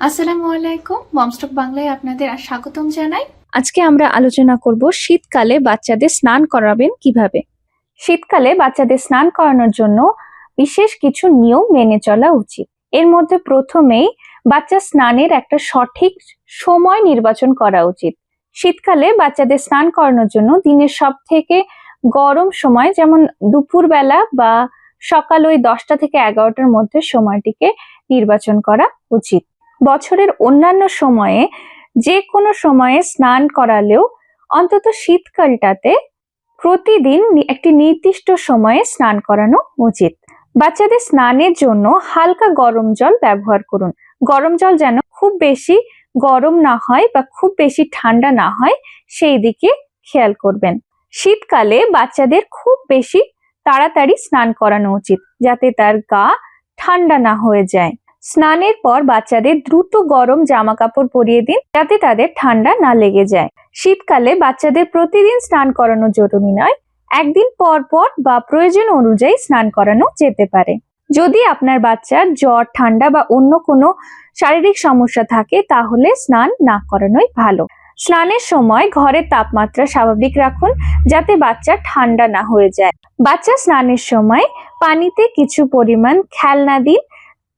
আসসালামু আলাইকুম, মমস্টক বাংলায় আপনাদের স্বাগতম জানাই। আজকে আমরা আলোচনা করব শীতকালে বাচ্চাদের স্নান করাবেন কিভাবে। শীতকালে বাচ্চাদের স্নান করানোর জন্য বিশেষ কিছু নিয়ম মেনে চলা উচিত। এর মধ্যে প্রথমেই বাচ্চা স্নানের একটা সঠিক সময় নির্বাচন করা উচিত। শীতকালে বাচ্চাদের স্নান করানোর জন্য দিনের সব থেকে গরম সময়, যেমন দুপুরবেলা বা সকাল ওই 10টা থেকে 11টার মধ্যে সময়টিকে নির্বাচন করা উচিত। বছরের অন্যান্য সময়ে যে কোনো সময়ে স্নান করালেও অন্তত শীতকালটাতে প্রতিদিন একটি নির্দিষ্ট সময়ে স্নান করানো উচিত। বাচ্চাদের স্নানের জন্য হালকা গরম জল ব্যবহার করুন। গরম জল যেন খুব বেশি গরম না হয় বা খুব বেশি ঠান্ডা না হয়, সেই দিকে খেয়াল করবেন। শীতকালে বাচ্চাদের খুব বেশি তাড়াতাড়ি স্নান করানো উচিত, যাতে তার গা ঠান্ডা না হয়ে যায়। স্নানের পর বাচ্চাদের দ্রুত গরম জামা কাপড় পরিয়ে দিন, যাতে তাদের ঠান্ডা না লেগে যায়। শীতকালে বাচ্চাদের প্রতিদিন স্নান করানো জরুরি নয়, একদিন পর পর বা প্রয়োজন অনুযায়ী স্নান করানো যেতে পারে। যদি আপনার বাচ্চার জ্বর, ঠান্ডা বা অন্য কোনো শারীরিক সমস্যা থাকে, তাহলে স্নান না করানোই ভালো। স্নানের সময় ঘরের তাপমাত্রা স্বাভাবিক রাখুন, যাতে বাচ্চা ঠান্ডা না হয়ে যায়। বাচ্চা স্নানের সময় পানিতে কিছু পরিমাণ খেলনা দিন,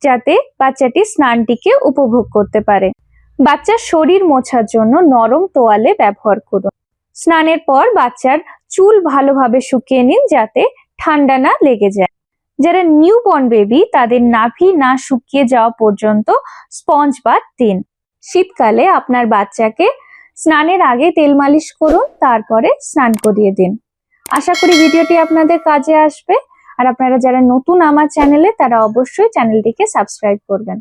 যাতে বাচ্চাটি স্নানটিকে উপভোগ করতে পারে। বাচ্চার শরীর মোছার জন্য নরম তোয়ালে ব্যবহার করুন। স্নানের পর বাচ্চার চুল ভালোভাবে শুকিয়ে নিন, যাতে ঠান্ডা না লেগে যায়। যারা নিউবর্ন বেবি, তাদের নাভি না শুকিয়ে যাওয়া পর্যন্ত স্পঞ্জ বাথ দিন। শীতকালে আপনার বাচ্চাকে স্নানের আগে তেল মালিশ করুন, তারপরে স্নান করিয়ে দিন। আশা করি ভিডিওটি আপনাদের কাজে আসবে। আর আপনারা যারা নতুন আমার চ্যানেলে, তারা অবশ্যই চ্যানেলটিকে সাবস্ক্রাইব করবেন।